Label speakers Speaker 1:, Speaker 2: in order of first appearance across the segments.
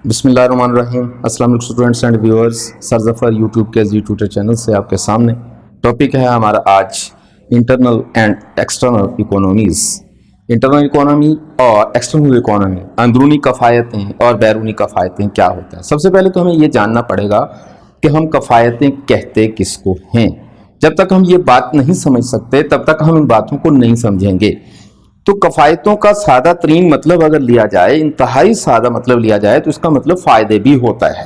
Speaker 1: بسم اللہ الرحمن الرحیم۔ السلام علیکم students and viewers, sir Zafar YouTube کے ٹوٹر چینل سے آپ کے سامنے ٹاپک ہے ہمارا آج internal and external economies. Internal economy اور ایکسٹرنل اکانومی، اندرونی کفایتیں اور بیرونی کفایتیں کیا ہوتا ہے؟ سب سے پہلے تو ہمیں یہ جاننا پڑے گا کہ ہم کفایتیں کہتے کس کو ہیں۔ جب تک ہم یہ بات نہیں سمجھ سکتے تب تک ہم ان باتوں کو نہیں سمجھیں گے۔ تو کفایتوں کا سادہ ترین مطلب اگر لیا جائے، انتہائی سادہ مطلب لیا جائے تو اس کا مطلب فائدے بھی ہوتا ہے۔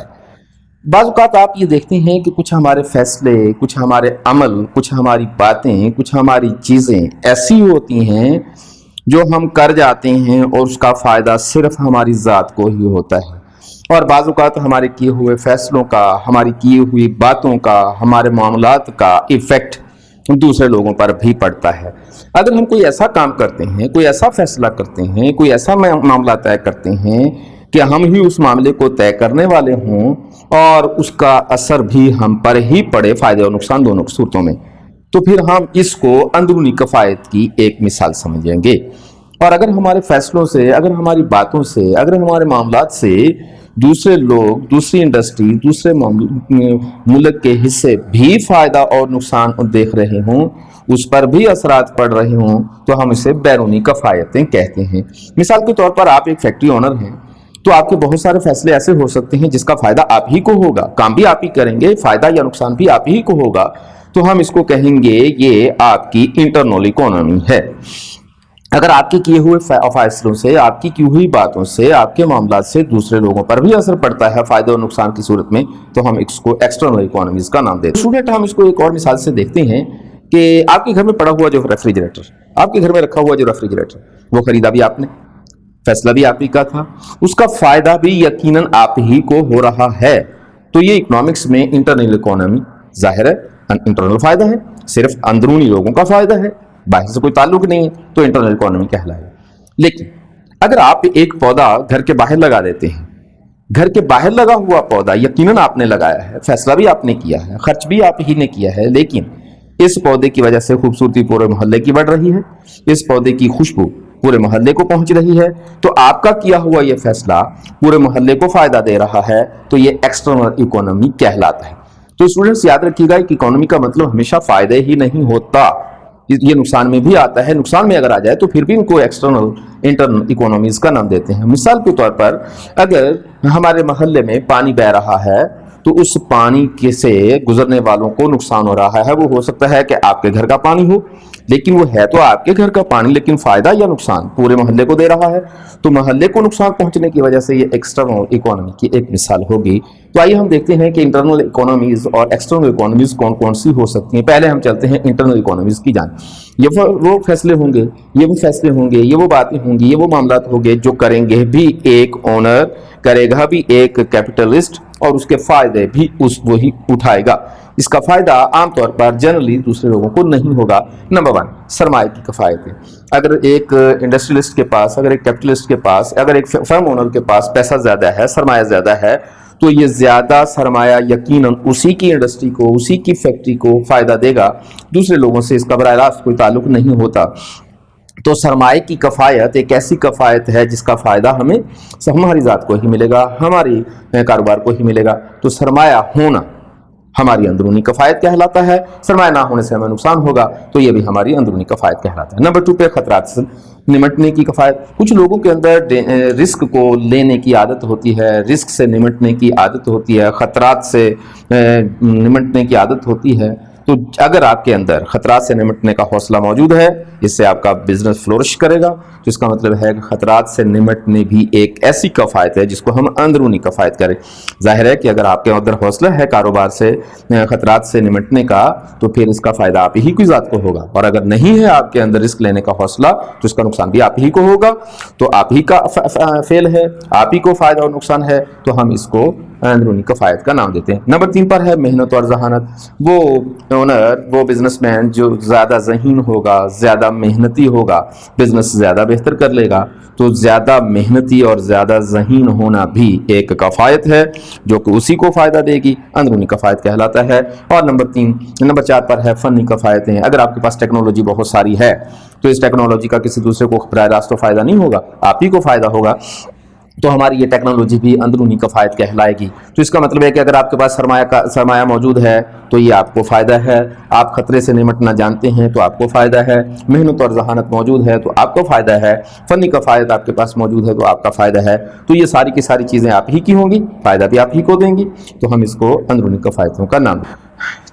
Speaker 1: بعض اوقات آپ یہ دیکھتے ہیں کہ کچھ ہمارے فیصلے، کچھ ہمارے عمل، کچھ ہماری باتیں، کچھ ہماری چیزیں ایسی ہوتی ہیں جو ہم کر جاتے ہیں اور اس کا فائدہ صرف ہماری ذات کو ہی ہوتا ہے، اور بعض اوقات ہمارے کیے ہوئے فیصلوں کا، ہماری کی ہوئی باتوں کا، ہمارے معاملات کا ایفیکٹ دوسرے لوگوں پر بھی پڑتا ہے۔ اگر ہم کوئی ایسا کام کرتے ہیں، کوئی ایسا فیصلہ کرتے ہیں، کوئی ایسا معاملہ طے کرتے ہیں کہ ہم ہی اس معاملے کو طے کرنے والے ہوں اور اس کا اثر بھی ہم پر ہی پڑے، فائدے اور نقصان دونوں صورتوں میں، تو پھر ہم اس کو اندرونی کفایت کی ایک مثال سمجھیں گے۔ اور اگر ہمارے فیصلوں سے، اگر ہماری باتوں سے، اگر ہمارے معاملات سے دوسرے لوگ، دوسری انڈسٹری، دوسرے ملک کے حصے بھی فائدہ اور نقصان دیکھ رہے ہوں، اس پر بھی اثرات پڑ رہے ہوں، تو ہم اسے بیرونی کفایتیں کہتے ہیں۔ مثال کے طور پر آپ ایک فیکٹری اونر ہیں تو آپ کے بہت سارے فیصلے ایسے ہو سکتے ہیں جس کا فائدہ آپ ہی کو ہوگا، کام بھی آپ ہی کریں گے، فائدہ یا نقصان بھی آپ ہی کو ہوگا، تو ہم اس کو کہیں گے یہ آپ کی انٹرنل اکانومی ہے۔ اگر آپ کے کیے ہوئے فیصلوں سے، آپ کی کی ہوئی باتوں سے، آپ کے معاملات سے دوسرے لوگوں پر بھی اثر پڑتا ہے فائدے اور نقصان کی صورت میں، تو ہم اس کو ایکسٹرنل اکانومیز کا نام دیتے ہیں۔ اسٹوڈنٹ، ہم اس کو ایک اور مثال سے دیکھتے ہیں کہ آپ کے گھر میں پڑا ہوا جو ریفریجریٹر، آپ کے گھر میں رکھا ہوا جو ریفریجریٹر، وہ خریدا بھی آپ نے، فیصلہ بھی آپ ہی کا تھا، اس کا فائدہ بھی یقیناً آپ ہی کو ہو رہا ہے۔ تو یہ اکنامکس میں انٹرنل اکانومی ظاہر ہے انٹرنل فائدہ ہے، صرف اندرونی لوگوں کا فائدہ ہے، باہر سے کوئی تعلق نہیں ہے، تو انٹرنل اکانومی کہلائے۔ لیکن اگر آپ ایک پودا گھر کے باہر لگا دیتے ہیں، گھر کے باہر لگا ہوا پودا یقیناً آپ نے لگایا ہے، فیصلہ بھی آپ نے کیا ہے، خرچ بھی آپ ہی نے کیا ہے، لیکن اس پودے کی وجہ سے خوبصورتی پورے محلے کی بڑھ رہی ہے، اس پودے کی خوشبو پورے محلے کو پہنچ رہی ہے، تو آپ کا کیا ہوا یہ فیصلہ پورے محلے کو فائدہ دے رہا ہے، تو یہ ایکسٹرنل اکانومی کہلاتا ہے۔ تو اسٹوڈنٹس یاد رکھیے گا کہ اکانومی کا مطلب ہمیشہ فائدے ہی نہیں ہوتا، یہ نقصان میں بھی آتا ہے، نقصان میں اگر آ جائے تو پھر بھی ان کو ایکسٹرنل انٹرنل اکانومیز کا نام دیتے ہیں۔ مثال کے طور پر اگر ہمارے محلے میں پانی بہہ رہا ہے تو اس پانی سے گزرنے والوں کو نقصان ہو رہا ہے، وہ ہو سکتا ہے کہ آپ کے گھر کا پانی ہو، لیکن وہ ہے تو آپ کے گھر کا پانی، لیکن فائدہ یا نقصان پورے محلے کو دے رہا ہے، تو محلے کو نقصان پہنچنے کی وجہ سے یہ ایکسٹرنل اکانومی کی ایک مثال ہوگی۔ تو آئیے ہم دیکھتے ہیں کہ انٹرنل اکانومیز اور ایکسٹرنل اکانومیز کون کون سی ہو سکتی ہیں۔ پہلے ہم چلتے ہیں انٹرنل اکانومیز کی جانب۔ یہ وہ فیصلے ہوں گے، یہ وہ فیصلے ہوں گے، یہ وہ باتیں ہوں گی، یہ وہ معاملات ہوں گے جو کریں گے بھی ایک اونر، کرے گا بھی ایک کیپٹلسٹ، اور اس کے فائدے بھی وہی اٹھائے گا۔ اس کا فائدہ عام طور پر جنرلی دوسرے لوگوں کو نہیں ہوگا۔ نمبر 1، سرمایہ کی کفایتیں۔ اگر ایک انڈسٹریلسٹ کے پاس، اگر ایک کیپٹلسٹ کے پاس، اگر ایک فرم اونر کے پاس پیسہ زیادہ ہے، سرمایہ زیادہ ہے، تو یہ زیادہ سرمایہ یقیناً اسی کی انڈسٹری کو، اسی کی فیکٹری کو فائدہ دے گا، دوسرے لوگوں سے اس کا براہ راست کوئی تعلق نہیں ہوتا۔ تو سرمایہ کی کفایت ایک ایسی کفایت ہے جس کا فائدہ ہماری ذات کو ہی ملے گا، ہماری کاروبار کو ہی ملے گا۔ تو سرمایہ ہونا ہماری اندرونی کفایت کہلاتا ہے، سرمایہ نہ ہونے سے ہمیں نقصان ہوگا تو یہ بھی ہماری اندرونی کفایت کہلاتا ہے۔ نمبر 2 پہ خطرات سے نمٹنے کی کفایت۔ کچھ لوگوں کے اندر رسک کو لینے کی عادت ہوتی ہے، رسک سے نمٹنے کی عادت ہوتی ہے، خطرات سے نمٹنے کی عادت ہوتی ہے۔ تو اگر آپ کے اندر خطرات سے نمٹنے کا حوصلہ موجود ہے، اس سے آپ کا بزنس فلورش کرے گا، تو اس کا مطلب ہے کہ خطرات سے نمٹنے بھی ایک ایسی کفایت ہے جس کو ہم اندرونی کفایت کریں۔ ظاہر ہے کہ اگر آپ کے اندر حوصلہ ہے کاروبار سے خطرات سے نمٹنے کا، تو پھر اس کا فائدہ آپ ہی کی ذات کو ہوگا، اور اگر نہیں ہے آپ کے اندر رسک لینے کا حوصلہ تو اس کا نقصان بھی آپ ہی کو ہوگا۔ تو آپ ہی کا فیل ہے، آپ ہی کو فائدہ اور نقصان ہے، تو ہم اس کو اندرونی کفایت کا نام دیتے ہیں۔ نمبر 3 پر ہے محنت اور ذہانت۔ وہ اونر، وہ بزنس مین جو زیادہ ذہین ہوگا، زیادہ محنتی ہوگا، بزنس زیادہ بہتر کر لے گا، تو زیادہ محنتی اور زیادہ ذہین ہونا بھی ایک کفایت ہے جو کہ اسی کو فائدہ دے گی، اندرونی کفایت کہلاتا ہے۔ اور نمبر 4 پر ہے فنی کفایتیں۔ اگر آپ کے پاس ٹیکنالوجی بہت ساری ہے تو اس ٹیکنالوجی کا کسی دوسرے کو براہ راست تو فائدہ نہیں ہوگا، آپ ہی کو فائدہ ہوگا۔ تو ہماری یہ ٹیکنالوجی بھی اندرونی کفایت کہلائے گی۔ تو اس کا مطلب ہے کہ اگر آپ کے پاس سرمایہ موجود ہے تو یہ آپ کو فائدہ ہے، آپ خطرے سے نمٹنا جانتے ہیں تو آپ کو فائدہ ہے، محنت اور ذہانت موجود ہے تو آپ کو فائدہ ہے، فنی کفایت آپ کے پاس موجود ہے تو آپ کا فائدہ ہے، تو یہ ساری کی ساری چیزیں آپ ہی کی ہوں گی، فائدہ بھی آپ ہی کو دیں گی، تو ہم اس کو اندرونی کفایتوں کا نام دیں۔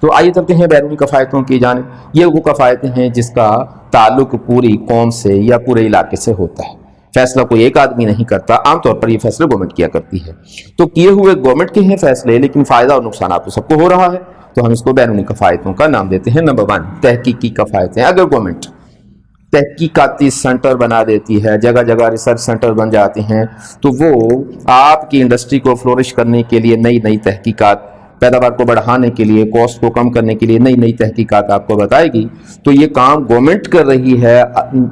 Speaker 1: تو آئیے چلتے ہیں بیرونی کفایتوں کی جانب۔ یہ وہ کفایتیں ہیں جس کا تعلق پوری قوم سے یا پورے علاقے سے ہوتا ہے، فیصلہ کوئی ایک آدمی نہیں کرتا، عام طور پر یہ فیصلے گورنمنٹ کیا کرتی ہے۔ تو کیے ہوئے گورنمنٹ کے ہیں فیصلے، لیکن فائدہ اور نقصان آپ کو سب کو ہو رہا ہے، تو ہم اس کو بیرونی کفایتوں کا نام دیتے ہیں۔ نمبر 1 تحقیقی کفایتیں۔ اگر گورنمنٹ تحقیقاتی سینٹر بنا دیتی ہے، جگہ جگہ ریسرچ سینٹر بن جاتے ہیں، تو وہ آپ کی انڈسٹری کو فلورش کرنے کے لیے نئی نئی تحقیقات، پیداوار کو بڑھانے کے لیے، کاسٹ کو کم کرنے کے لیے نئی نئی تحقیقات آپ کو بتائے گی، تو یہ کام گورنمنٹ کر رہی ہے،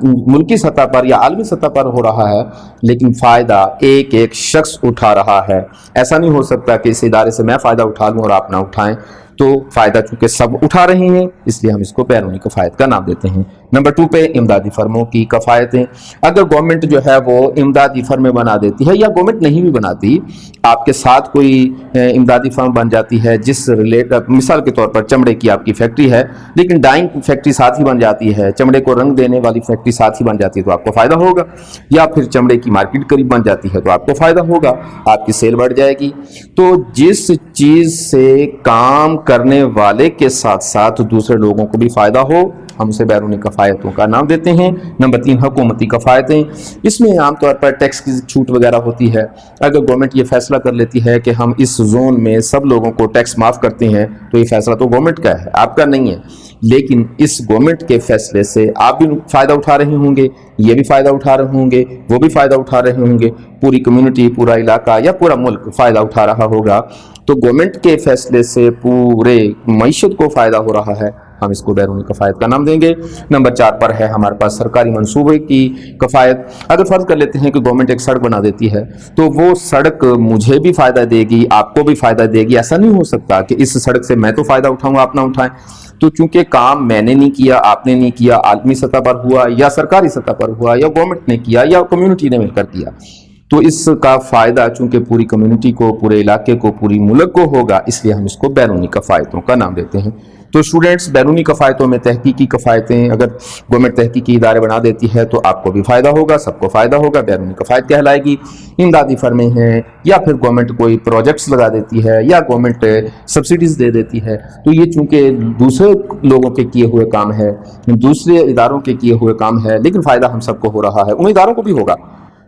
Speaker 1: ملکی سطح پر یا عالمی سطح پر ہو رہا ہے، لیکن فائدہ ایک ایک شخص اٹھا رہا ہے۔ ایسا نہیں ہو سکتا کہ اس ادارے سے میں فائدہ اٹھا لوں اور آپ نہ اٹھائیں، تو فائدہ چونکہ سب اٹھا رہے ہیں اس لیے ہم اس کو بیرونی کفایت کا نام دیتے ہیں۔ نمبر 2 پہ امدادی فرموں کی کفایتیں۔ اگر گورنمنٹ جو ہے وہ امدادی فرمیں بنا دیتی ہے، یا گورنمنٹ نہیں بھی بناتی، آپ کے ساتھ کوئی امدادی فرم بن جاتی ہے جس مثال کے طور پر چمڑے کی آپ کی فیکٹری ہے، لیکن ڈائنگ فیکٹری ساتھ ہی بن جاتی ہے، چمڑے کو رنگ دینے والی فیکٹری ساتھ ہی بن جاتی ہے تو آپ کو فائدہ ہوگا، یا پھر چمڑے کی مارکیٹ قریب بن جاتی ہے تو آپ کو فائدہ ہوگا، آپ کی سیل بڑھ جائے گی۔ تو جس چیز سے کام کرنے والے کے ساتھ ساتھ دوسرے لوگوں کو بھی فائدہ ہو، ہم اسے بیرونی کفایتوں کا نام دیتے ہیں۔ نمبر 3 حکومتی کفایتیں۔ اس میں عام طور پر ٹیکس کی چھوٹ وغیرہ ہوتی ہے۔ اگر گورنمنٹ یہ فیصلہ کر لیتی ہے کہ ہم اس زون میں سب لوگوں کو ٹیکس معاف کرتے ہیں، تو یہ فیصلہ تو گورنمنٹ کا ہے، آپ کا نہیں ہے، لیکن اس گورنمنٹ کے فیصلے سے آپ بھی فائدہ اٹھا رہے ہوں گے، یہ بھی فائدہ اٹھا رہے ہوں گے، وہ بھی فائدہ اٹھا رہے ہوں گے، پوری کمیونٹی، پورا علاقہ یا پورا ملک فائدہ اٹھا رہا ہوگا، تو گورنمنٹ کے فیصلے سے پورے معیشت کو فائدہ ہو رہا ہے، ہم اس کو بیرونی کفایت کا نام دیں گے۔ نمبر 4 پر ہے ہمارے پاس سرکاری منصوبے کی کفایت۔ اگر فرض کر لیتے ہیں کہ گورنمنٹ ایک سڑک بنا دیتی ہے، تو وہ سڑک مجھے بھی فائدہ دے گی، آپ کو بھی فائدہ دے گی، ایسا نہیں ہو سکتا کہ اس سڑک سے میں تو فائدہ اٹھاؤں آپ نہ اٹھائیں۔ تو چونکہ کام میں نے نہیں کیا، آپ نے نہیں کیا، عالمی سطح پر ہوا یا سرکاری سطح پر ہوا یا گورنمنٹ نے کیا یا کمیونٹی نے مل کر کیا، تو اس کا فائدہ چونکہ پوری کمیونٹی کو، پورے علاقے کو، پوری ملک کو ہوگا، اس لیے ہم اس کو بیرونی کفایتوں کا نام دیتے ہیں۔ تو اسٹوڈنٹس، بیرونی کفایتوں میں تحقیقی کفایتیں، اگر گورنمنٹ تحقیقی ادارے بنا دیتی ہے تو آپ کو بھی فائدہ ہوگا، سب کو فائدہ ہوگا، بیرونی کفایت کہلائے گی۔ امدادی فرمیں ہیں، یا پھر گورنمنٹ کوئی پروجیکٹس لگا دیتی ہے، یا گورنمنٹ سبسڈیز دے دیتی ہے، تو یہ چونکہ دوسرے لوگوں کے کیے ہوئے کام ہے، دوسرے اداروں کے کیے ہوئے کام ہے، لیکن فائدہ ہم سب کو ہو رہا ہے، ان اداروں کو بھی ہوگا،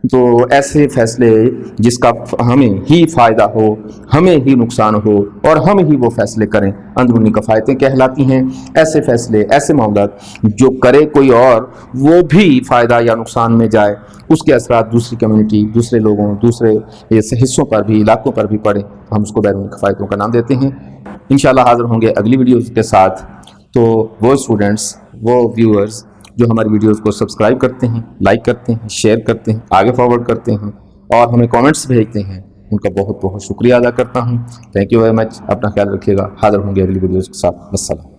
Speaker 1: تو ایسے فیصلے جس کا ہمیں ہی فائدہ ہو، ہمیں ہی نقصان ہو اور ہم ہی وہ فیصلے کریں، اندرونی کفایتیں کہلاتی ہیں۔ ایسے فیصلے، ایسے معاملات جو کرے کوئی اور وہ بھی فائدہ یا نقصان میں جائے، اس کے اثرات دوسری کمیونٹی، دوسرے لوگوں، دوسرے حصوں پر بھی، علاقوں پر بھی پڑے، ہم اس کو بیرونی کفایتوں کا نام دیتے ہیں۔ انشاءاللہ حاضر ہوں گے اگلی ویڈیوز کے ساتھ۔ تو وہ اسٹوڈنٹس، وہ ویورز جو ہماری ویڈیوز کو سبسکرائب کرتے ہیں، لائک کرتے ہیں، شیئر کرتے ہیں، آگے فارورڈ کرتے ہیں اور ہمیں کامنٹس بھیجتے ہیں، ان کا بہت بہت شکریہ ادا کرتا ہوں۔ Thank you very much. اپنا خیال رکھیے گا، حاضر ہوں گے اگلی ویڈیوز کے ساتھ۔ السلام۔